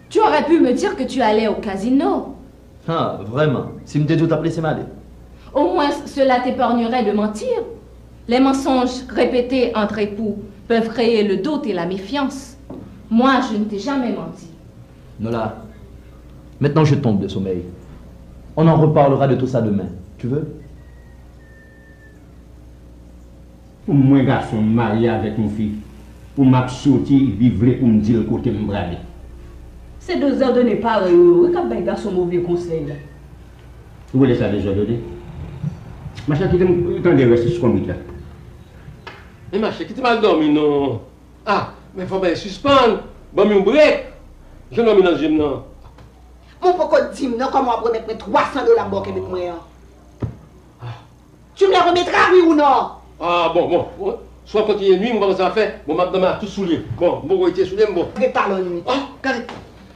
Tu aurais pu me dire que tu allais au casino. Ah, vraiment. Si me t'es tout appelé, c'est mal. Au moins, cela t'épargnerait de mentir. Les mensonges répétés entre époux peuvent créer le doute et la méfiance. Moi, je ne t'ai jamais menti. Nola, maintenant je tombe de sommeil. On en reparlera de tout ça demain. Tu veux? Pour moi, garçon, marié avec une fille, pour m'absortir, vivre pour me dire le côté me brader. C'est 2 heures de n'est pas oui, quand un garçon mauvais conseil là. Vous voulez ça déjà donner? Ma chère, qui t'en rester sur le là. Mais ma chère, qui t'es mal dormi, non? Ah, mais faut bien suspendre. Bon, mais un break. Je l'ai mis dans le gym, non? Mon pourquoi dis-moi, non, comment on remettre mes $300 bon avec moi? Tu me les remettras, oui ou non? Ah, bon. Soit continuer nuit, on va commencer à faire. Bon, maintenant, tout soulier. Bon, bon, il était soulier, bon. Prépare la nuit. Oh, carré.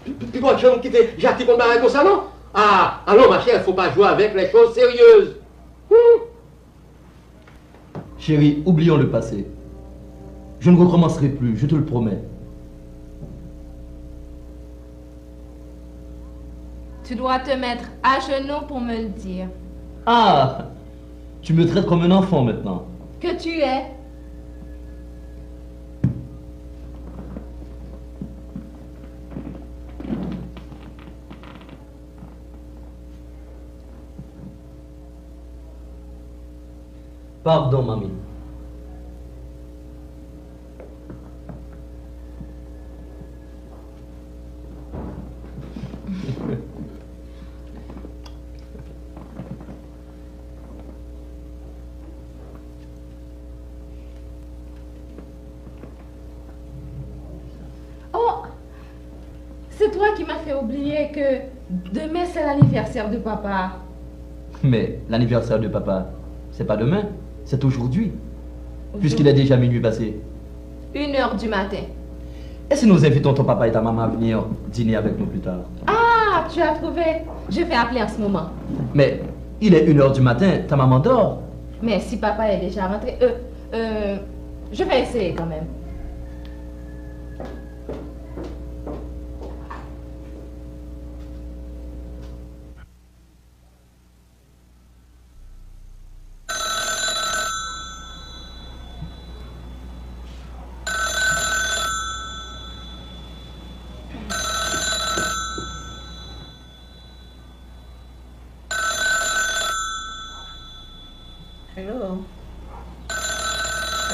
Puis bon, je vais me quitter. J'ai hâte qu'on m'arrête comme ça, non? Ah, alors, ma chère, il ne faut pas jouer avec les choses sérieuses. Chérie, oublions le passé. Je ne recommencerai plus, je te le promets. Tu dois te mettre à genoux pour me le dire. Ah! Tu me traites comme un enfant maintenant. Que tu es. Pardon, mamie. Oh, c'est toi qui m'as fait oublier que demain c'est l'anniversaire de papa. Mais l'anniversaire de papa, c'est pas demain, c'est aujourd'hui. Puisqu'il est déjà minuit passé. 1h du matin. Et si nous invitons ton papa et ta maman à venir dîner avec nous plus tard? Ah, tu as trouvé. Je vais appeler en ce moment. Mais il est 1h du matin, ta maman dort. Mais si papa est déjà rentré, je vais essayer quand même.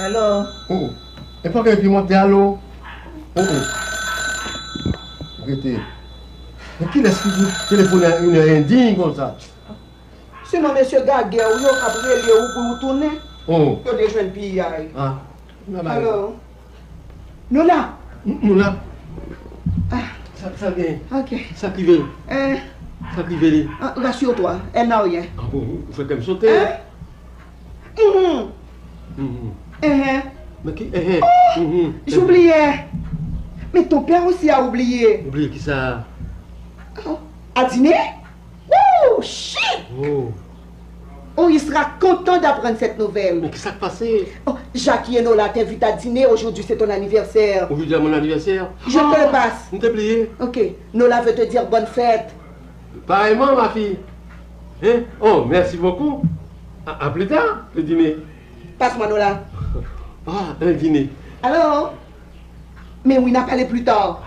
Allô? Oh, et pas qu'il monte à l'eau. Oh. Arrêtez. Mais qui laisse vous téléphoner à une heure indigne comme ça? Sinon, monsieur Gaguet, vous avez appelé ou pour vous tourner? Oh. Vous avez des jeunes filles. Ah. Allô? Nous là? Nous là. Ça vient. Ok. Ça qui vient. Ça qui vient. Rassure-toi, elle n'a rien. Ah bon, vous faites comme sauter. Mais qui? J'oubliais. Mais ton père aussi a oublié. Oubliez qui ça? À dîner? Oh, shit! Oh, il sera content d'apprendre cette nouvelle. Mais qu'est-ce qui s'est passé? Oh, Jackie et Nola t'invitent à dîner. Aujourd'hui, c'est ton anniversaire. Aujourd'hui, à mon anniversaire? Je te le passe. Vous t'es plié? Ok. Nola veut te dire bonne fête. Pareillement, ma fille. Hein? Oh, merci beaucoup. À plus tard, le dîner. Passe-moi Nola. Ah, un dîner. Alors? Mais oui, n'a parlé plus tard.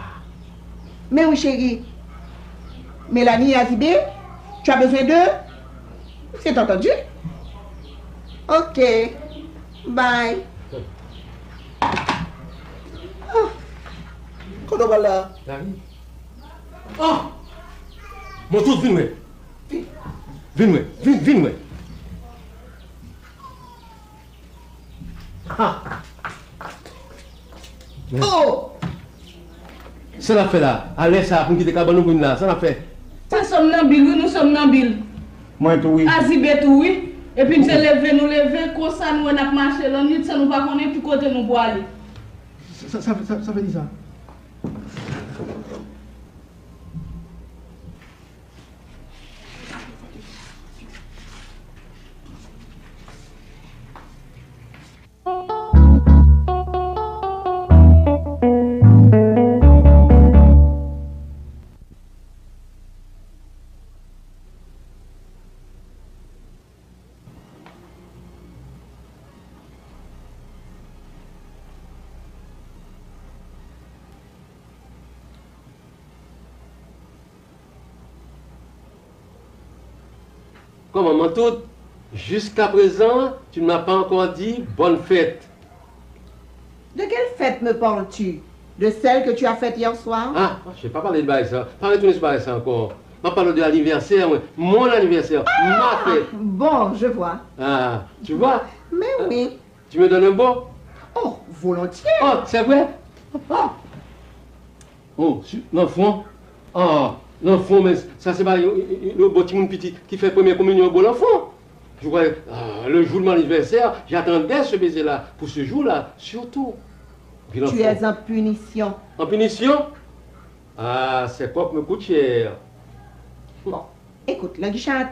Mais oui, chérie. Mélanie Azibé, tu as besoin d'eux? C'est entendu? Ok. Bye. Oh. Comment voilà? Oh! Mon tour, viens, ouais. Viens, ouais. Ah! Oh! Ça l'a fait là. Allez, ça, pour quitter Cabanou, là. Ça l'a fait. Ça somnambule, oui, nous somnambules. Moi, tout oui. Azibet, oui. Et puis nous lever, comme ça nous on a marché la nuit, ça nous va connaître plus côté nous pour aller. Ça veut dire ça. Comment, Mantoute? Jusqu'à présent, tu ne m'as pas encore dit bonne fête. De quelle fête me parles-tu? De celle que tu as faite hier soir? Ah, je n'ai pas parlé de ça. Pas retourner sur ça encore. Je parle de l'anniversaire, mon anniversaire, ma fête. Bon, je vois. Ah, tu vois? Mais oui. Tu me donnes un bon? Oh, volontiers. Oh, c'est vrai? Oh, l'enfant. Ah, l'enfant, mais ça c'est pas le petit monde petit qui fait première communion au bon enfant. Je vois, le jour de mon anniversaire, j'attendais ce baiser-là. Pour ce jour-là, surtout. Tu es en punition. En punition? Ah, c'est quoi que me coûte cher? Bon, écoute, Languichat,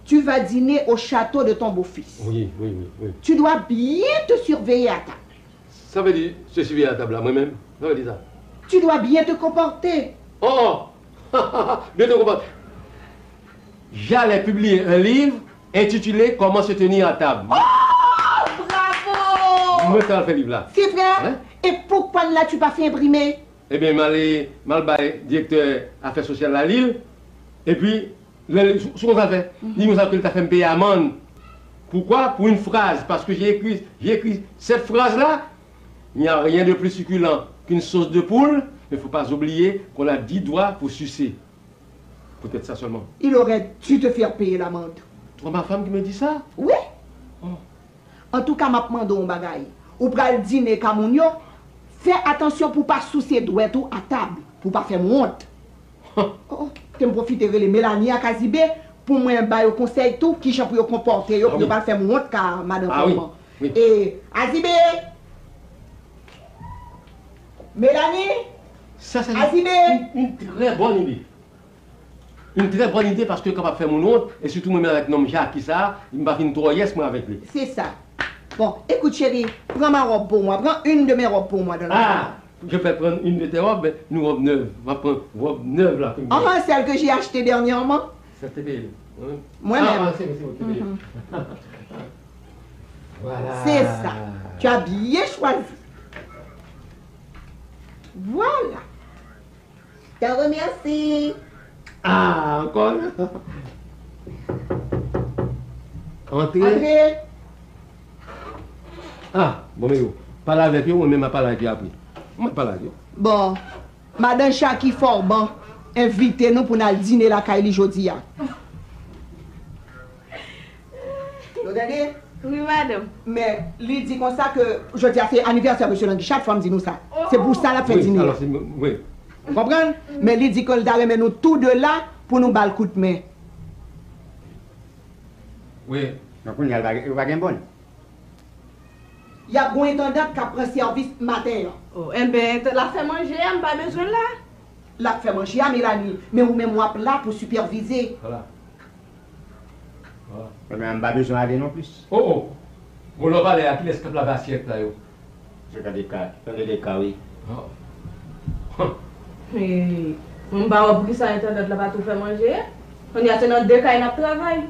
tu vas dîner au château de ton beau-fils. Oui. Tu dois bien te surveiller à table. Ça veut dire se surveiller à table là, moi-même? Ça veut dire ça? Tu dois bien te comporter. Oh! Bien te comporter. J'allais publier un livre intitulé Comment se tenir à table. Oh, bravo! Moi, tu as fait le livre là. C'est vrai? Hein? Et pourquoi ne l'as-tu pas fait imprimer? Eh bien, mal directeur affaires sociales à Lille. Et puis, ce qu'on a fait, il nous a fait me payer amende. Pourquoi? Pour une phrase. Parce que j'ai écrit cette phrase-là. Il n'y a rien de plus succulent qu'une sauce de poule. Mais il ne faut pas oublier qu'on a 10 doigts pour sucer. Peut-être ça seulement. Il aurait dû te faire payer l'amende. Toi, ma femme qui me dit ça? Oui. Oh. En tout cas, m'a demandé un bagage. Ou pral dîner Kamounio, fais attention pour pas soucier doigts tout à table, pour pas faire honte. Oh, tu me profiter de les Mélanie à Kazibé pour moi un conseil tout qui j'en pour comporter pour ne pas faire honte car madame. Ah oui. Et Azibé, Mélanie, Ça, c'est Azibé. une très bonne idée. Une très bonne idée parce que quand je faire mon autre, et surtout moi avec nom Jacques qui ça, il m'a fait une troyesse moi avec lui. C'est ça. Bon, écoute chérie, prends ma robe pour moi, prends une de mes robes pour moi dans la chambre. Je vais prendre une de tes robes, mais une robe neuve. Je vais prendre une robe neuve là. Enfin, celle que j'ai achetée dernièrement. C'était belle. Hein? Moi-même. C'est belle. Voilà. C'est ça. Tu as bien choisi. Voilà. Je te remercie. Ah, encore. Entrez. André. Ah, bon, mais parle avec eux, moi-même, je parle avec eux après. Moi, je parle avec eux. Bon, Madame Chaki Forban, invitez-nous pour nous dîner la Kaili Jodia. Vous regardez? Oui, madame. Mais il dit comme ça que je dis c'est anniversaire de M. Langui. Chaque femme dit nous ça. C'est pour ça la fait dîner. Alors, oui. Vous comprenez? Mais il dit qu'on doit remettre nous tous de là pour nous battre le coup de main. Oui. Donc, il y a le bon. Il y a un intendant qui prend service matin. Oh, eh bien, la fait manger, on pas besoin là. La fait manger à Mélanie. Mais vous même moi là pour superviser. Voilà. On n'a pas besoin d'aller non plus. Oh. On va parler à qui l'escape la assiette là. Je regarde des cas, oui. Mais, on va oublier ça, intendant là, pas tout faire manger. On y a dans 2 cas, il a travail.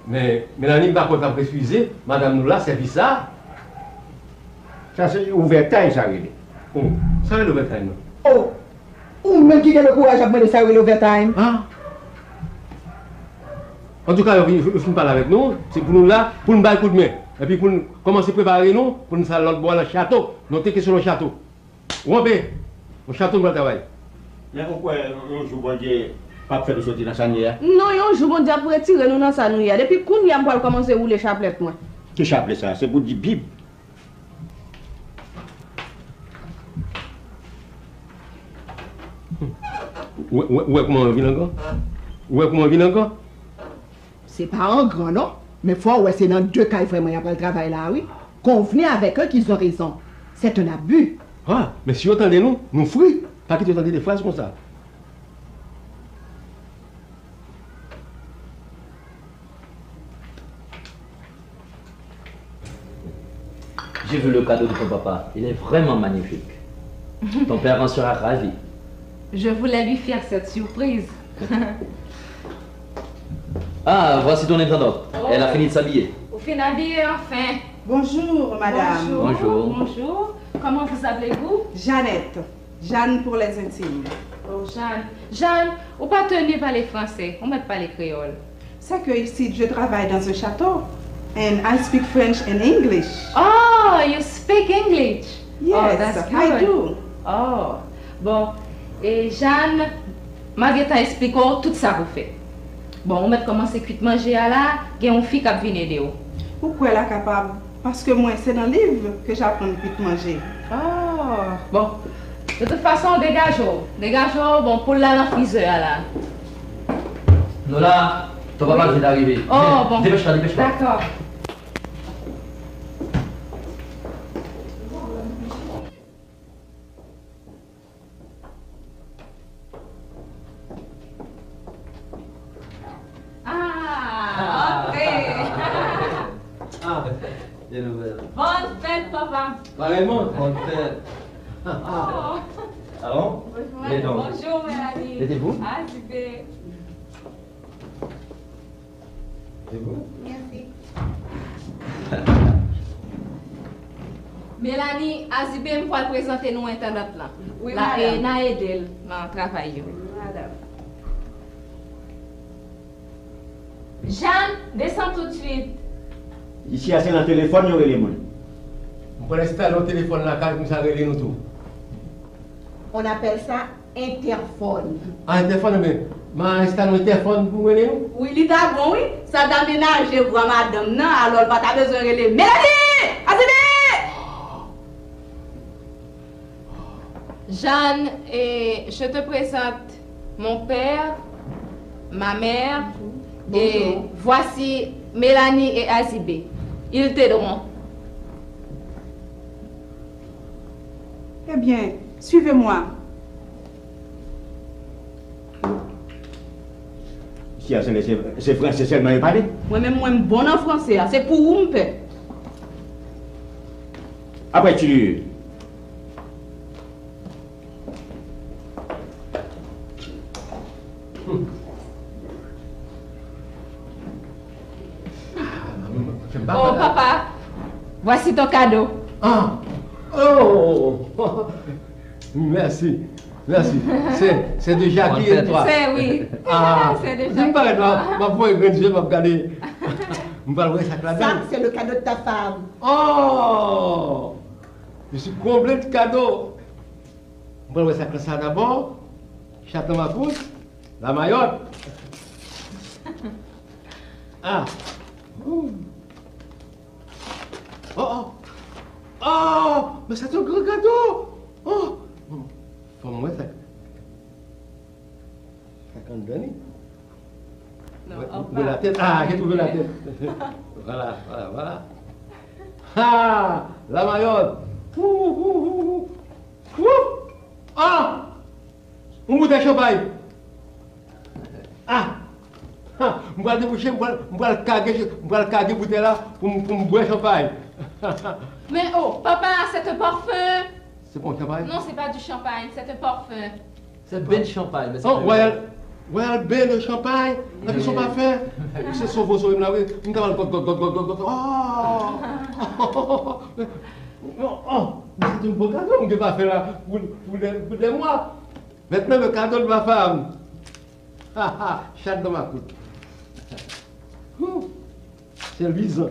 Mais Mélanie, par contre, a précisé, madame nous là, c'est ça. Ça, c'est ouverture, ça, oui. Oh, ça, c'est l'overtime. Oh! Ou même qui a le courage à me ça l'overtime. Ah! En tout cas, il faut parler avec nous. C'est pour nous là, pour nous battre coup de main. Et puis pour nous commencer à préparer nous, pour nous aller l'autre bois dans le château. Notez que c'est le château. Rompez! Au château, nous allons travailler. Mais pourquoi on joue bon Dieu, pas faire de sortir dans sa nuit? Non, on joue bon Dieu pour retirer nous dans sa nuit. Depuis qu'on y a pour commencer à rouler chapelet, moi. Qui chapelet ça? C'est pour dire Bible. Où est comment on vient encore? Où est comment on vient encore? C'est pas un grand, non? Mais faut ouais, c'est dans 2 cas vraiment il y a pas le travail là, oui. Convenez avec eux qu'ils ont raison. C'est un abus. Ah, mais si vous entendez nous fruits. Pas que tu entendez des phrases comme ça. J'ai vu le cadeau de ton papa. Il est vraiment magnifique. Ton père en sera ravi. Je voulais lui faire cette surprise. Ah, voici ton intendante. Elle a fini de s'habiller. Vous finissez habillé enfin. Bonjour, madame. Bonjour. Bonjour. Comment vous appelez-vous? Jeannette. Jeanne pour les intimes. Oh, Jeanne. Jeanne, ou pas tenu par les Français, on ne met pas les créoles. C'est que ici, je travaille dans un château. And I speak French and English. Oh, you speak English? Yes, oh, that's good. I do. Oh, bon. Et Jeanne, Marguerite explique tout ça vous fait. Bon, on va commencer à manger à là, il y a une fille qui vient aider. Pourquoi elle est capable? Parce que moi, c'est dans le livre que j'apprends à manger. Oh, bon. De toute façon, dégage-o. Dégage-o, bon, pour là, dans le freezer là. Nola, ton papa vient d'arriver. Oh, bon. Dépêche-toi, dépêche-toi. D'accord. Des nouvelles. Bonne fête, papa. Pareillement. Bonne fête. Alors? Mais donc. Bonjour, Mélanie. Mettez-vous. Ah, super. Mettez-vous. Merci. Mélanie, Azibé me va présenter nous Internet là. Oui, là, madame. et na aidé dans le travail. Madame. Jeanne, descends tout de suite. Ici, c'est dans le téléphone, il y aurait les mots. On peut installer le téléphone là, comme ça, régler nous tout. On appelle ça interphone. Ah, le téléphone, mais installer le téléphone pour régler nous? Oui, il est bon, oui. Ça t'a ménagé, voir madame, non, alors pas t'as besoin de les. Mélanie! Azibé! Jeanne, et je te présente mon père, ma mère, et voici Mélanie et Azibé. Ils t'aideront. Eh bien, suivez-moi. Ici, c'est français seulement il parle. Moi-même, moi, je suis bon en français. C'est pour vous, me Après, tu... Oh, papa, voici ton cadeau. Ah! Oh! Merci. Merci. C'est de Jackie et toi. C'est oui. Ah! C'est déjà. Dis-moi, ma voix est grande, je vais me regarder. Je vais voir ça là-dedans. Ça, c'est le cadeau de ta femme. Oh! Je suis comblé de cadeaux. Je vais voir ça d'abord. Château ma pousse. La Mayotte. Ah! Oh! Oh! Oh! Mais c'est un grand cadeau! Oh! Faut moi ça. Ça quand donner. Non, Trouver la tête. Ah, j'ai trouvé la tête. Voilà, voilà, voilà. Ah! La Mayotte! Ah! Un bout de champagne! Ah! Ah! Je vais déboucher, je vais le caguer bouteille là pour me boire champagne. Mais oh, papa, c'est un parfum. C'est bon champagne? Non, c'est pas du champagne, c'est un parfum. C'est ben champagne. Mais c'est Oh, pas- Royal Ben de champagne, là, ils sont pas faits. C'est son faux sourire là, oui. Nous avons le oh! Oh! C'est un beau cadeau que je vais faire là pour des mois. Maintenant, le cadeau de ma femme. Ah ah, chat de ma coupe. C'est luisant.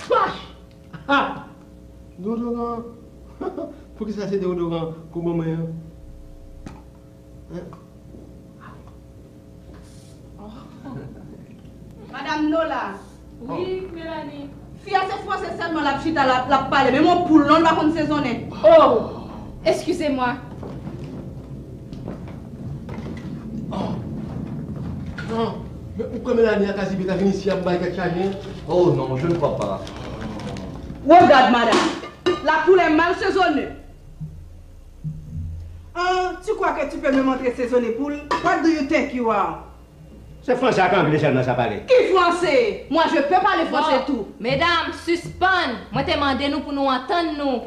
Vache! Ah! Déodorant. Faut que ça c'est déodorant pour maman. Madame Nola. Oui, Mélanie. Fille, cette fois, c'est seulement la petite à la parler. Mais mon poule, non, on va contre saisonner. Oh, excusez-moi. Non, mais pourquoi Mélanie a quasi vite fini ici à me bailler quelque chose? Oh non, je ne crois pas. Regarde, madame. La poule est mal saisonnée. Tu crois que tu peux me montrer saisonner poule? What do you think you are? C'est français à anglais seulement ça parle. Qui français? Moi, je peux parler français Bon, tout. mesdames, suspend. Moi, t'ai demandé nous pour nous entendre nous.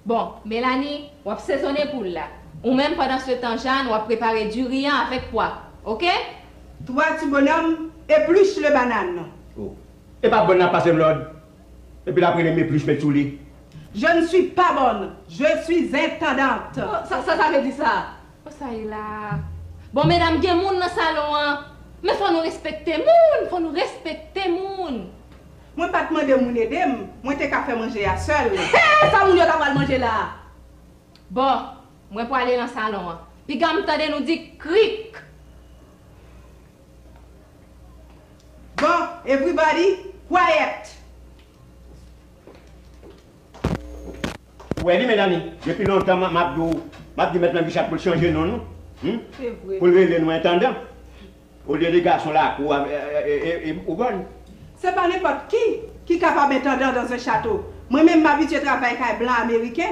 Bon, Mélanie, on va saisonner pour là. Ou même pendant ce temps, Jeanne, on va préparer du riz avec quoi? Ok? Toi, tu bonhomme, épluche le banane. Oh. Et pas bon à passer l'ordre. Et puis après, les plus je fais tout lit. Je ne suis pas bonne. Je suis intendante. Ça veut dire ça. Oh, ça y est là. Bon, mesdames, il y a des gens dans le salon. Hein. Mais il faut nous respecter moun. Faut nous respecter moun. Moi, pas demander mon aider. Moi, t'es qu'à faire manger à seul. Ça, moun yo ta va manger là. Bon, moi pour aller dans le salon. Hein. Puis quand m'tendez nous dit cric. Bon, everybody, quiet. Oui, mesdames, depuis longtemps, m'a dit maintenant Bichat pour changer non, non? C'est vrai. Pour lever nous intendant. Au lieu des garçons là, ou bonne. C'est pas n'importe qui est capable d'intendant dans un château. Moi-même, ma vie, je travaille avec un blanc américain.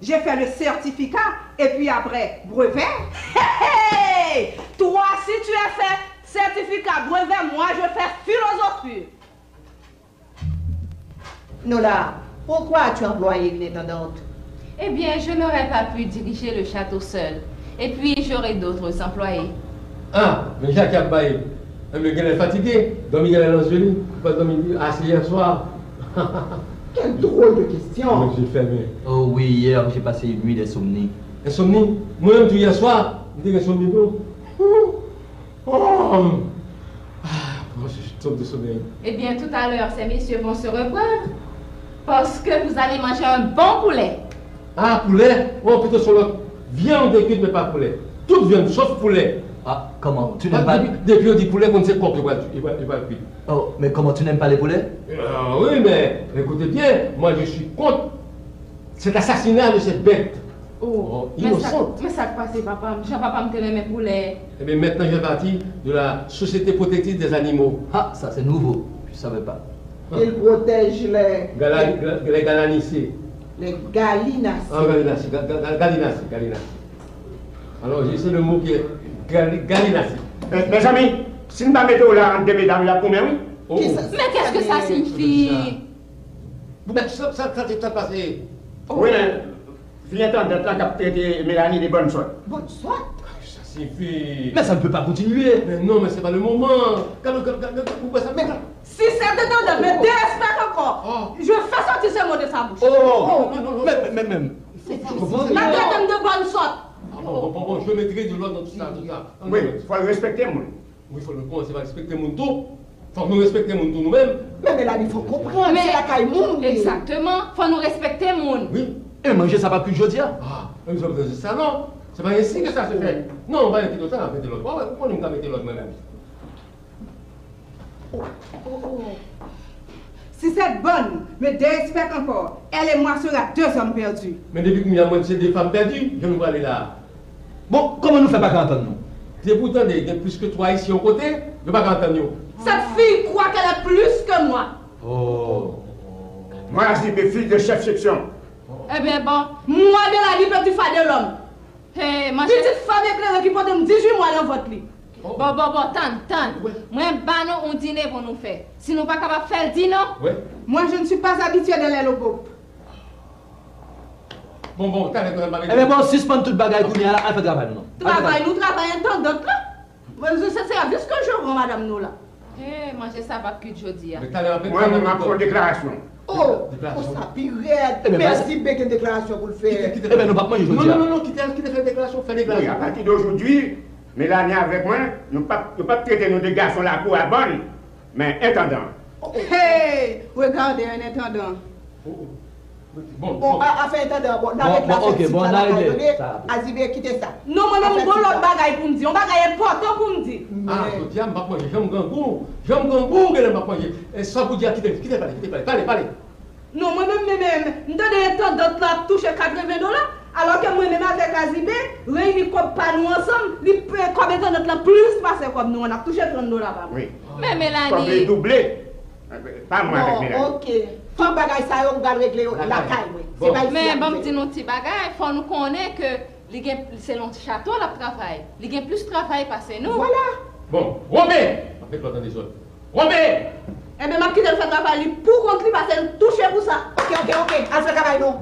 J'ai fait le certificat et puis après, brevet. Hey! Toi, si tu as fait certificat brevet, moi je fais philosophie. Nola, pourquoi tu as employé une intendante? Eh bien, je n'aurais pas pu diriger le château seul. Et puis, j'aurais d'autres employés. Ah, mais Jacques a baillé. Mais il est fatigué. Donc il est dans ce lit. Pas dormir assis hier soir. Quelle drôle de question. J'ai fermé. Oh oui, hier j'ai passé une nuit d'insomnie. Insomnie? Moi-même, tout hier soir, je dis insomnie. Oh! Je suis tombé de sommeil. Eh bien, tout à l'heure, ces messieurs vont se reprendre. Parce que vous allez manger un bon poulet. Ah, poulet? Oh, plutôt sur l'autre. Viande de cuite, mais pas poulet. Toute viande, sauf poulet. Ah, comment? Tu n'aimes pas... Depuis on dit poulet, on ne sait quoi, il va cuire. Oh, mais comment tu n'aimes pas les poulets? Oui, mais écoutez bien, moi je suis contre cet assassinat de cette bête. Oh, innocente. Mais ça passe, papa. Je ne vais pas me tenir mes poulets. Eh bien, maintenant, je fais partie de la Société protectrice des animaux. Ah, ça c'est nouveau. Je ne savais pas. Il protège Les galanicés. les gallinacées. Ah, galinacés. Alors, j'essaie le mot qui est galinacé. Mes amis, si nous ne mettons pas là entre deux mesdames, là, combien oui? Oh. Mais qu'est-ce que ça signifie? Mais ça s'est passé. Oui, mais viens entendre là qu'a traité Mélanie de bonne sorte. Bonne sorte. Ça signifie. Mais ça ne peut pas continuer. Mais non, mais c'est pas le moment. Pourquoi ça m'énerve? Si c'est dedans, mais désespère encore. Oh. Je fais sortir ce mot de sa bouche. Oh, non. mais même. Ma tête de bonne sorte. Bon, je mettrai de l'ordre dans tout ça. Oui, il faut le respecter, moi. Oui, il faut le commencer à respecter mon tout. Il faut que nous respecter mon tout nous-mêmes. Mais Mélanie, il faut comprendre, Mais- c'est la caille monde. Exactement. Faut nous respecter, moun. Oui. Et manger ça pas plus jeudi. Ah, mais nous sommes dans un salon. C'est pas ainsi que ça se fait. Non, on va mettre l'autre, on va mettre l'autre. Pourquoi on va mettre l'autre moi-même? Si c'est bonne, mais désespère encore. Elle et moi sera deux hommes perdus. Mais depuis qu'il y a moins de des femmes perdues, je ne vais aller là. Bon, comment nous fait pas entendre nous? C'est pourtant il y a plus que toi ici au côté, je ne vais pas entendre nous. Cette fille croit qu'elle est plus que moi. Oh. Moi, je dis mes filles de chef section. Eh bien, bon. Moi, Mélanie, petit femme de l'homme. Hey, ma Petite femme éclairée qui porte 18 mois dans votre lit. Bon, tan. Ouais. Moi, un dîner pour nous faire. Si nous pas capable de faire le dîner, Ouais. Moi, je ne suis pas habituée de l'aile au groupe. Bon, t'as raison, Eh bien bon, suspend toute bagaille pour nous, là, on fait travail non. Nous travaillons tant d'autres là. C'est service que je rends, madame, nous là. eh, manger ça va que jeudi. Mais t'as l'air Moi, je m'en déclaration. Oh, Déclaration. ça pirate. Eh ben, Merci, Bec, une déclaration pour le faire. Eh bien, nous pas manger jeudi. Non, quittez fait déclaration, fais Oui, à déclaration. partir d'aujourd'hui, Mélanie avec moi, nous ne pouvons pas traiter nos deux garçons là pour la bonne, mais intendant. Hey, regardez un intendant. Bon, à faire intendant, bon, avec la ok, bon, on a réglé. Ça. Azibé, quittez ça. Non, moi-même, bon l'autre bagaille pour me dire. Un bagaille important pour me dire. Ah, je dis, je ne vais pas manger, j'aime grand goût, je ne vais pas manger. Et ça vous dit, quittez, parlez. Non, moi-même, nous avons intendant là toucher $80. Alors que moi-même avec Azibé, réunis comme pas nous ensemble, les comme intendant là plus passé comme nous, on a touché $30 par mois. Oui. Mais Comme les Mélanie, doublés. Pas moi avec Bon, Mélanie. ok. Tout bagaille ça, on va régler la caille, oui. Bon. C'est pas ici. mais à bon, faire. petit nous petit bagage, faut nous connaître que c'est notre château là travail. Il y a plus de travail passé nous. Voilà. Bon, Robert, avec l'autre des autres. Robert! Eh bien, ma petite, elle fait travail pour contre lui parce qu'elle touche pour ça. Ok. À ce travail, non.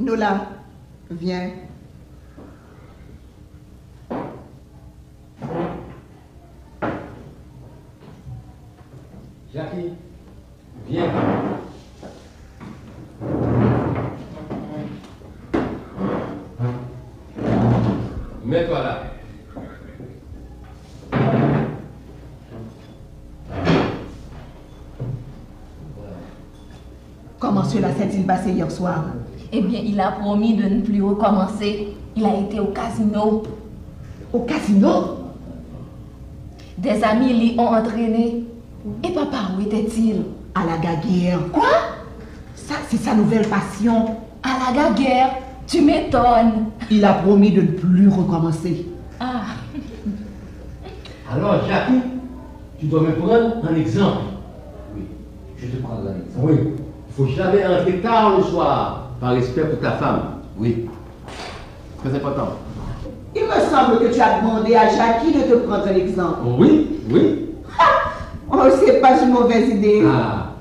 Nola, viens. Jackie, viens. Mets-toi là. Comment cela s'est-il passé hier soir? Eh bien, il a promis de ne plus recommencer. Il a été au casino. Au casino? Des amis l'y ont entraîné. Et papa, où était-il? À la gaguerre. Quoi? Ça, c'est sa nouvelle passion. À la gaguerre? Tu m'étonnes. Il a promis de ne plus recommencer. Ah. Alors, Jackie, tu dois me prendre un exemple. Oui, je te prendrai un exemple. Oui. Il ne faut jamais entrer tard le soir, par respect pour ta femme. Oui. Très important. Il me semble que tu as demandé à Jackie de te prendre un exemple. Oui, oui. Oh, c'est pas une mauvaise idée. Ah.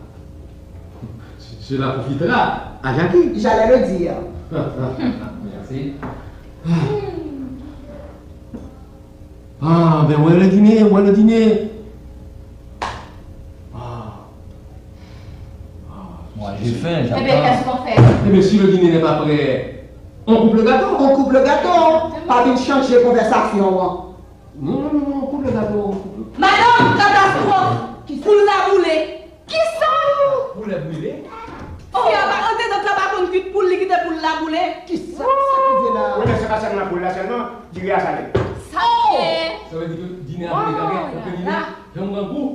Cela profitera à Jackie. J'allais le dire. Merci. Ah, ben où est le dîner? Où est le dîner? Ah. Moi, j'ai faim, Eh bien, qu'est-ce j'attends. qu'on fait? Eh bien, si le dîner n'est pas prêt, on coupe le gâteau. On coupe le gâteau. Pas de changer de conversation. Hein. Non, on coupe le gâteau. Madame, catastrophe! Pour la bouler. Qui ça? Vous la brûlez? Si on va entrer dans la bas cuite pour liquider pour la bouler. Qui ça? Ça qui vient là? Oui, mais c'est pas seulement pour là seulement, dirais à salé. Ça y est. Ça veut dire que dîner après les gaguettes, après dîner, j'aime un goût.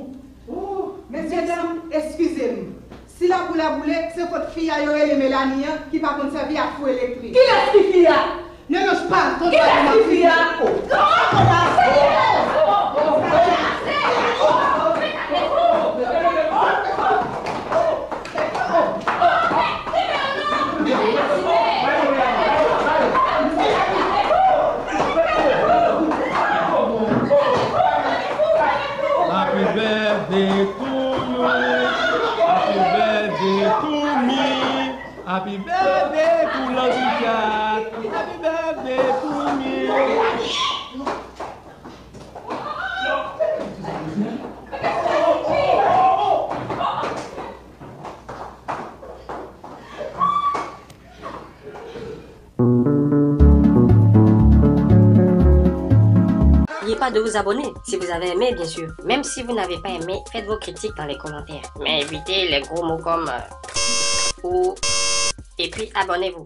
Messieurs, dames, excusez-moi. Si la boule a boulé, c'est votre fille à Yorel et Mélanie qui va conserver à fou électrique. Qui est-ce qui a? Ne me pas, ton Qui est-ce qui a? Happy birthday to you. Happy birthday to me. Happy birthday to Lucky Cat. Happy birthday to me. N'oubliez pas de vous abonner si vous avez aimé, bien sûr. Même si vous n'avez pas aimé, faites vos critiques dans les commentaires. Mais évitez les gros mots comme ou et puis abonnez-vous.